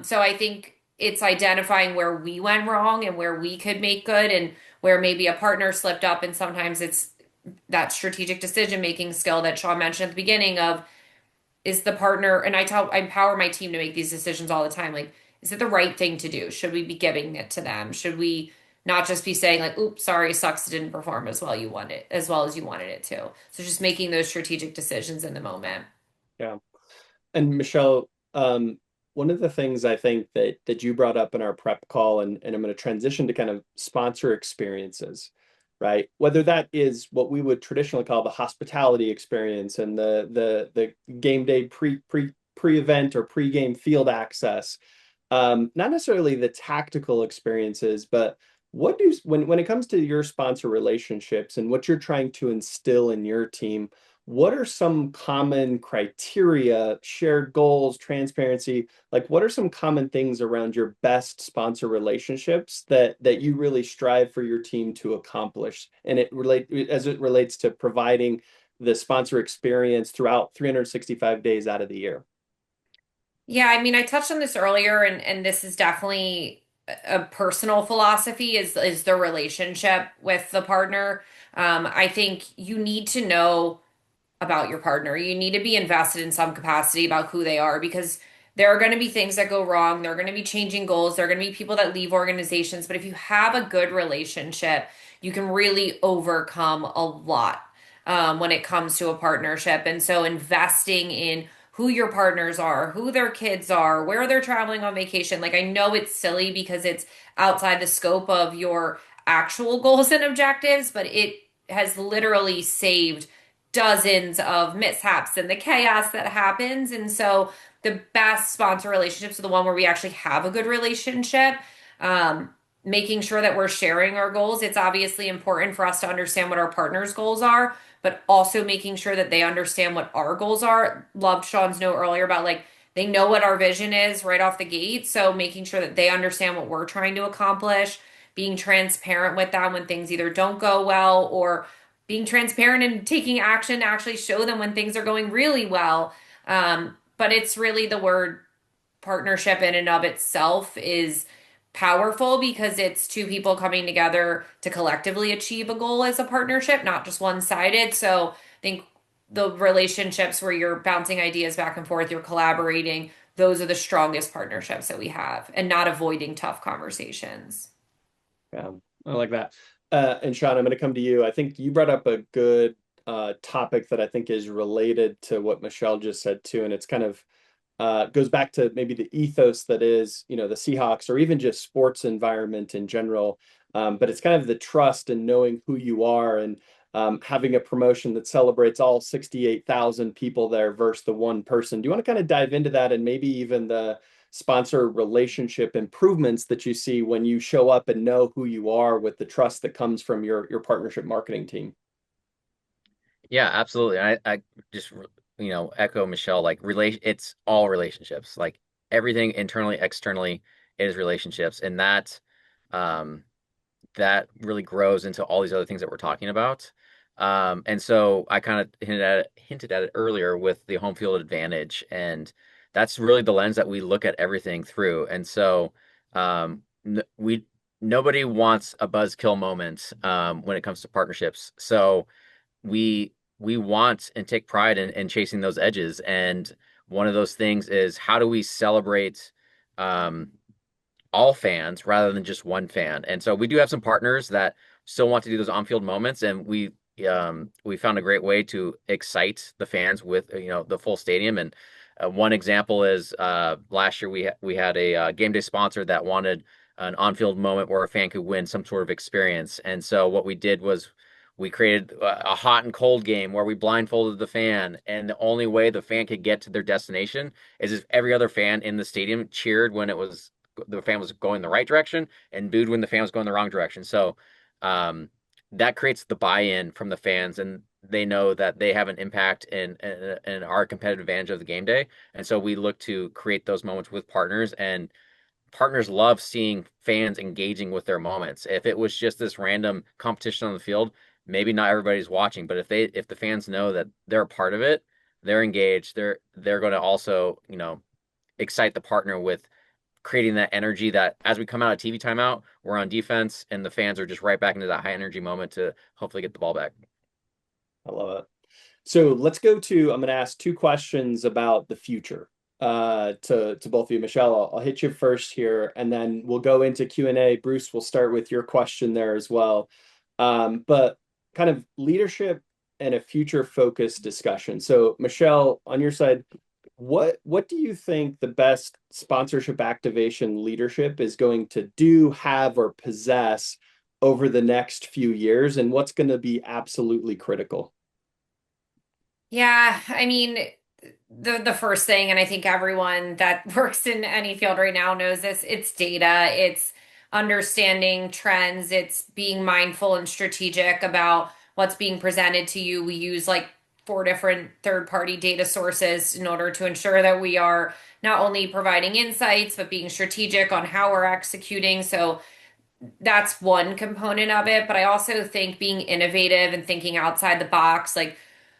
So I think it's identifying where we went wrong and where we could make good, and where maybe a partner slipped up. And sometimes it's that strategic decision making skill that Shaun mentioned at the beginning of, is the partner, and I empower my team to make these decisions all the time. Like, is it the right thing to do? Should we be giving it to them? Should we not just be saying like, oops, sorry, sucks, it didn't perform as well as you wanted it to. So just making those strategic decisions in the moment. Yeah. And Michelle, one of the things I think that you brought up in our prep call, and I'm going to transition to kind of sponsor experiences, right? Whether that is what we would traditionally call the hospitality experience and the game day pre-event or pre-game field access, not necessarily the tactical experiences, but when it comes to your sponsor relationships and what you're trying to instill in your team, what are some common criteria, shared goals, transparency? Like, what are some common things around your best sponsor relationships that you really strive for your team to accomplish? And as it relates to providing the sponsor experience throughout 365 days out of the year. Yeah, I mean, I touched on this earlier, and this is definitely a personal philosophy, is the relationship with the partner. I think you need to know about your partner. You need to be invested in some capacity about who they are, because there are going to be things that go wrong. There are going to be changing goals. There are going to be people that leave organizations. But if you have a good relationship, you can really overcome a lot when it comes to a partnership. And so investing in who your partners are, who their kids are, where they're traveling on vacation. Like, I know it's silly because it's outside the scope of your actual goals and objectives, but it has literally saved dozens of mishaps and the chaos that happens. And so the best sponsor relationships are the one where we actually have a good relationship. Um, Making sure that we're sharing our goals. It's obviously important for us to understand what our partners' goals are, but also making sure that they understand what our goals are. Loved Shaun's note earlier about like they know what our vision is right off the gate. So making sure that they understand what we're trying to accomplish, being transparent with them when things either don't go well, or being transparent and taking action to actually show them when things are going really well. But it's really the word partnership in and of itself is powerful, because it's two people coming together to collectively achieve a goal as a partnership, not just one-sided. So I think the relationships where you're bouncing ideas back and forth, you're collaborating, those are the strongest partnerships that we have, and not avoiding tough conversations. Yeah, I like that. And Shaun, I'm going to come to you. I think you brought up a good topic that I think is related to what Michelle just said too, and it's kind of goes back to maybe the ethos that is, the Seahawks or even just sports environment in general. But it's kind of the trust and knowing who you are, and having a promotion that celebrates all 68,000 people there versus the one person. Do you want to kind of dive into that, and maybe even the sponsor relationship improvements that you see when you show up and know who you are with the trust that comes from your partnership marketing team? Yeah, absolutely. I just, echo Michelle, like it's all relationships. Like everything internally, externally, it is relationships. And um, that really grows into all these other things that we're talking about. And so I kind of hinted at it earlier with the home field advantage. And that's really the lens that we look at everything through. And so, n we, nobody wants a buzzkill moment, when it comes to partnerships. So, we want and take pride in chasing those edges. And one of those things is, how do we celebrate um, all fans rather than just one fan. And so we do have some partners that still want to do those on-field moments, and we found a great way to excite the fans with the full stadium. And one example is last year we had a game day sponsor that wanted an on-field moment where a fan could win some sort of experience. And so what we did was we created a hot and cold game where we blindfolded the fan, and the only way the fan could get to their destination is if every other fan in the stadium cheered when the fan was going the right direction and booed when the fan was going the wrong direction. So um, that creates the buy-in from the fans, and they know that they have an impact and are a competitive advantage of the game day. And so we look to create those moments with partners, and partners love seeing fans engaging with their moments. If it was just this random competition on the field, maybe not everybody's watching, but if the fans know that they're a part of it, they're engaged, they're going to also, excite the partner with creating that energy that as we come out of TV timeout, we're on defense and the fans are just right back into that high energy moment to hopefully get the ball back. I love it. So let's go to, I'm going to ask two questions about the future to both of you. Michelle, I'll hit you first here, and then we'll go into Q&A. Bruce, we'll start with your question there as well. But kind of leadership and a future focused discussion. So Michelle, on your side, what do you think the best sponsorship activation leadership is going to do, have, or possess over the next few years, and what's going to be absolutely critical? Yeah, I mean, the first thing, and I think everyone that works in any field right now knows this, it's data, it's understanding trends, it's being mindful and strategic about what's being presented to you. We use like four different third-party data sources in order to ensure that we are not only providing insights, but being strategic on how we're executing. So that's one component of it. But I also think being innovative and thinking outside the box, like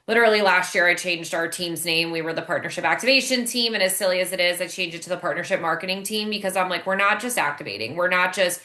literally last year, I changed our team's name. We were the partnership activation team. And as silly as it is, I changed it to the partnership marketing team because I'm like, we're not just activating. We're not just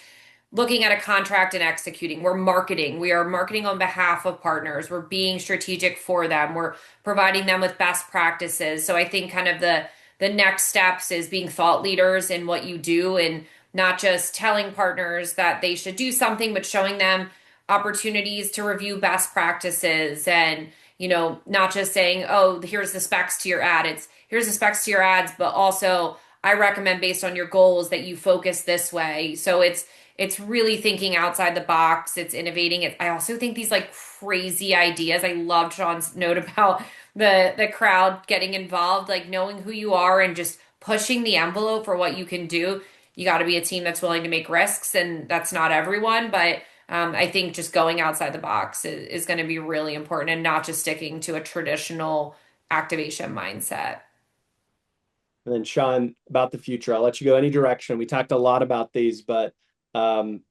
looking at a contract and executing. We're marketing. We are marketing on behalf of partners. We're being strategic for them. We're providing them with best practices. So I think kind of the next steps is being thought leaders in what you do and not just telling partners that they should do something, but showing them opportunities to review best practices and not just saying, oh, here's the specs to your ad. It's here's the specs to your ads, but also I recommend based on your goals that you focus this way. So it's really thinking outside the box. It's innovating. I also think these like crazy ideas. I loved Sean's note about the crowd getting involved, like knowing who you are and just pushing the envelope for what you can do. You got to be a team that's willing to make risks, and that's not everyone, but I think just going outside the box is going to be really important and not just sticking to a traditional activation mindset. And then Shaun, about the future, I'll let you go any direction. We talked a lot about these, but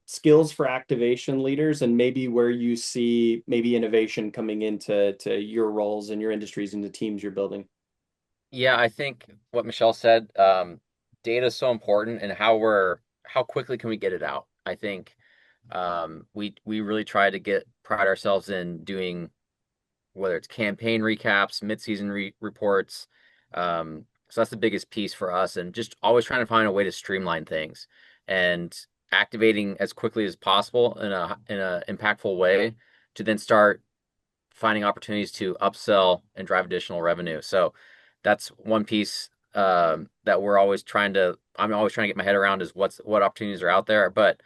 skills for activation leaders and maybe where you see maybe innovation coming into your roles and your industries and the teams you're building. Yeah, I think what Michelle said, data is so important and how quickly can we get it out? I think we really try to get pride ourselves in doing whether it's campaign recaps, mid-season reports. So that's the biggest piece for us, and just always trying to find a way to streamline things and activating as quickly as possible in a impactful way to then start finding opportunities to upsell and drive additional revenue. So that's one piece that I'm always trying to get my head around is what opportunities are out there. But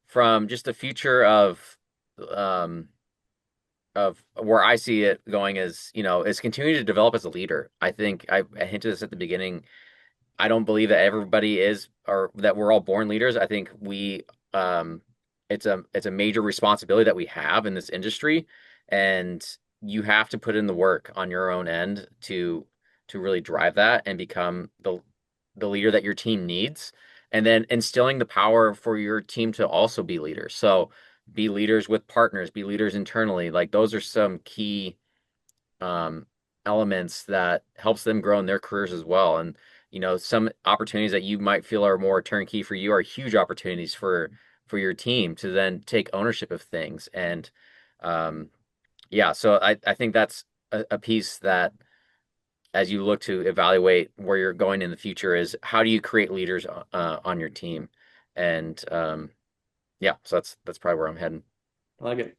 from just the future um, of where I see it going is continuing to develop as a leader. I think I hinted this at the beginning. I don't believe that everybody is or that we're all born leaders. I think um it's a major responsibility that we have in this industry, and you have to put in the work on your own end to really drive that and become the leader that your team needs, and then instilling the power for your team to also be leaders. So be leaders with partners, be leaders internally. Like those are some key um, elements that helps them grow in their careers as well. And some opportunities that you might feel are more turnkey for you are huge opportunities for your team to then take ownership of things. And yeah, so I think that's a piece that as you look to evaluate where you're going in the future is how do you create leaders on your team? And yeah, so that's probably where I'm heading. I like it.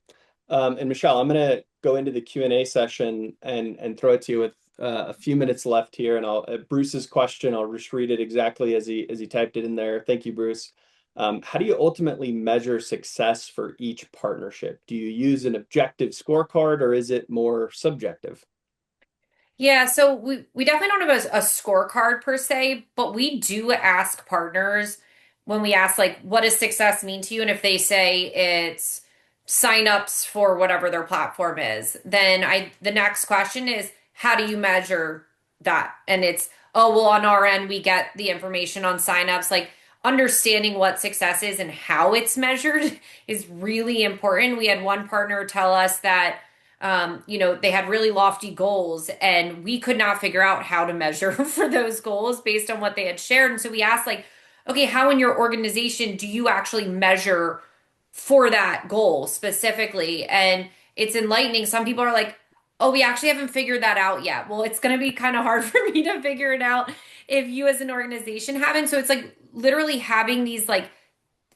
And Michelle, I'm going to go into the Q&A session and throw it to you with a few minutes left here. And I'll Bruce's question, I'll just read it exactly as he typed it in there. Thank you, Bruce. How do you ultimately measure success for each partnership? Do you use an objective scorecard or is it more subjective? Yeah, so we definitely don't have a scorecard per se, but we do ask partners when we ask like what does success mean to you? And if they say it's signups for whatever their platform is, then I the next question is how do you measure that? And it's oh well on our end we get the information on signups. Like understanding what success is and how it's measured is really important. We had one partner tell us that they had really lofty goals and we could not figure out how to measure for those goals based on what they had shared. And so we asked, like, okay, how in your organization do you actually measure for that goal specifically? And it's enlightening. Some people are like, oh, we actually haven't figured that out yet. Well, it's going to be kind of hard for me to figure it out if you as an organization haven't. So it's like literally having these like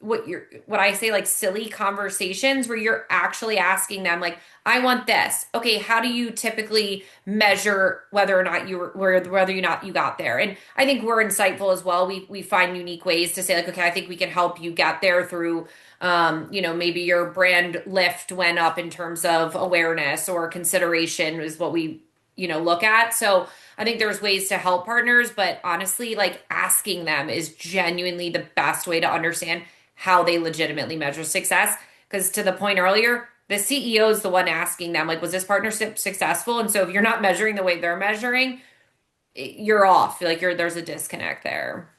what I say like silly conversations where you're actually asking them like I want this. Okay, how do you typically measure whether or not whether or not you got there? And I think we're insightful as well. We find unique ways to say like okay, I think we can help you get there through maybe your brand lift went up in terms of awareness or consideration is what we look at. So I think there's ways to help partners, but honestly, like asking them is genuinely the best way to understand how they legitimately measure success. Because to the point earlier, the CEO is the one asking them, like, was this partnership successful? And so if you're not measuring the way they're measuring, you're off. Like there's a disconnect there.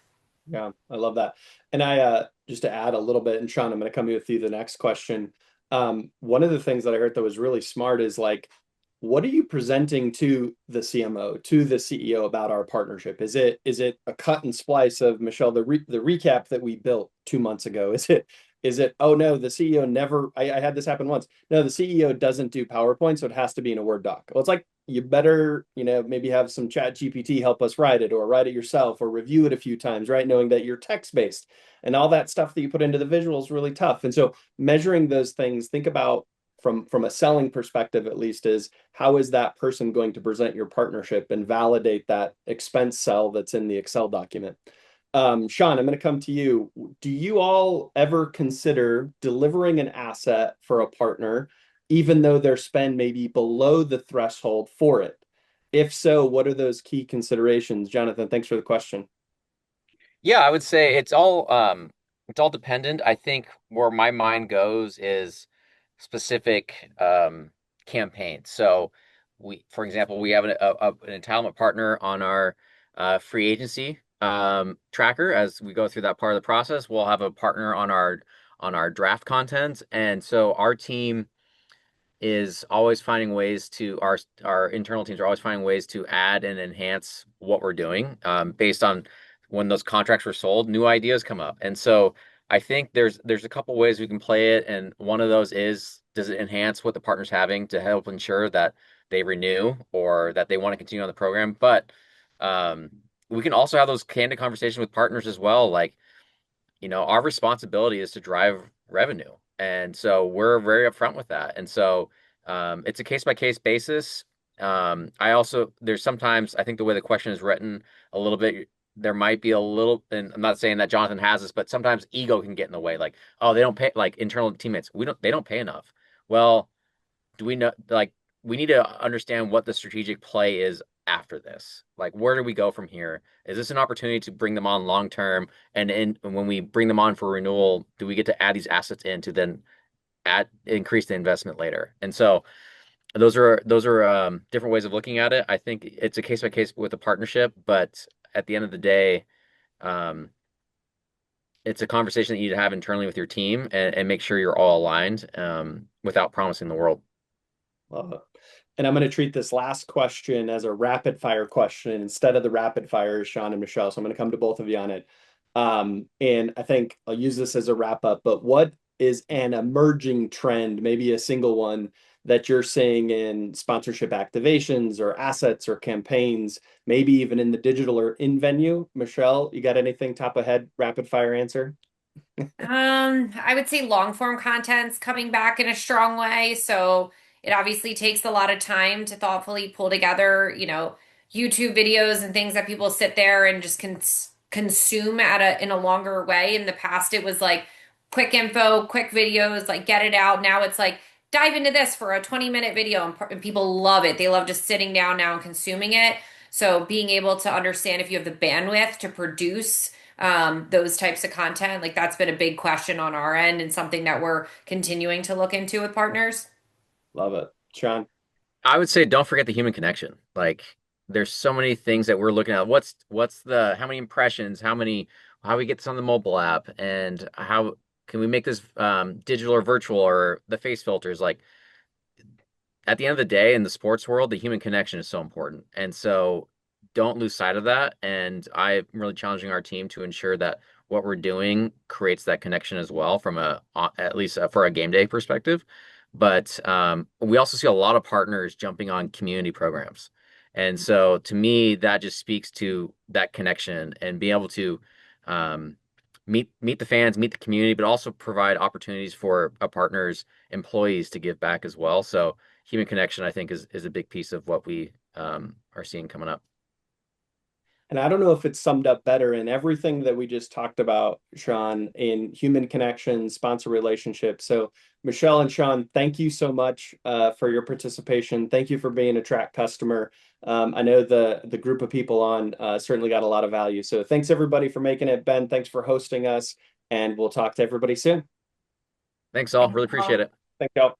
Yeah, I love that. And just to add a little bit, and Shaun, I'm going to come with you the next question. One of the things that I heard that was really smart is like, what are you presenting to the CMO, to the CEO about our partnership? Is it a cut and splice of Michelle, the recap that we built 2 months ago? Is it, oh no, the CEO never, I had this happen once. No, the CEO doesn't do PowerPoint, so it has to be in a Word doc. Well, it's like you better, maybe have some chat GPT help us write it or write it yourself or review it a few times, right? Knowing that you're text-based and all that stuff that you put into the visual is really tough. And so measuring those things, think about from a selling perspective, at least, is how is that person going to present your partnership and validate that expense cell that's in the Excel document. Shaun, I'm going to come to you. Do you all ever consider delivering an asset for a partner, even though their spend may be below the threshold for it? If so, what are those key considerations? Jonathan, thanks for the question. Yeah, I would say it's all dependent. I think where my mind goes is specific campaigns. So for example, we have an entitlement partner on our free agency tracker. As we go through that part of the process, we'll have a partner on our draft content, and so our team is always finding ways to our internal teams are always finding ways to add and enhance what we're doing based on when those contracts were sold, new ideas come up. And so I think there's a couple ways we can play it, and one of those is does it enhance what the partner's having to help ensure that they renew or that they want to continue on the program. But um, we can also have those candid conversations with partners as well, like our responsibility is to drive revenue. And so we're very upfront with that. And so it's a case by case basis. There's sometimes, I think the way the question is written a little bit, there might be a little, and I'm not saying that Jonathan has this, but sometimes ego can get in the way. Like, oh, they don't pay, like internal teammates, they don't pay enough. Well, do we know, like, we need to understand what the strategic play is after this. Like, where do we go from here? Is this an opportunity to bring them on long term? And when we bring them on for renewal, do we get to add these assets in to then increase the investment later? And so those are different ways of looking at it. I think it's a case by case with a partnership, but at the end of the day, um, it's a conversation that you need to have internally with your team and make sure you're all aligned without promising the world. Love it. And I'm going to treat this last question as a rapid fire question instead of the rapid fire, Shaun and Michelle. So I'm going to come to both of you on it. And I think I'll use this as a wrap up, but what is an emerging trend, maybe a single one that you're seeing in sponsorship activations or assets or campaigns, maybe even in the digital or in venue? Michelle, you got anything top of head, rapid fire answer? I would say long form content's coming back in a strong way. So it obviously takes a lot of time to thoughtfully pull together, YouTube videos and things that people sit there and just consume in a longer way. In the past, it was like quick info, quick videos, like get it out. Now it's like dive into this for a 20-minute video and people love it. They love just sitting down now and consuming it. So being able to understand if you have the bandwidth to produce those types of content. Like that's been a big question on our end and something that we're continuing to look into with partners. Love it. Sean. I would say don't forget the human connection. Like there's so many things that we're looking at. What's the how many impressions, how we get this on the mobile app, and how can we make this digital or virtual or the face filters? Like at the end of the day, in the sports world, the human connection is so important. And so don't lose sight of that. And I'm really challenging our team to ensure that what we're doing creates that connection as well from at least for a game day perspective. But we also see a lot of partners jumping on community programs. And so to me, that just speaks to that connection and being able to um, meet the fans, meet the community, but also provide opportunities for a partner's employees to give back as well. So human connection, I think, is a big piece of what we are seeing coming up. And I don't know if it's summed up better in everything that we just talked about, Sean, in human connection, sponsor relationships. So, Michelle and Sean, thank you so much for your participation. Thank you for being a track customer. I know the group of people on certainly got a lot of value. So, thanks everybody for making it. Ben, thanks for hosting us, and we'll talk to everybody soon. Thanks all. Thanks, Really appreciate all. it. Thank y'all.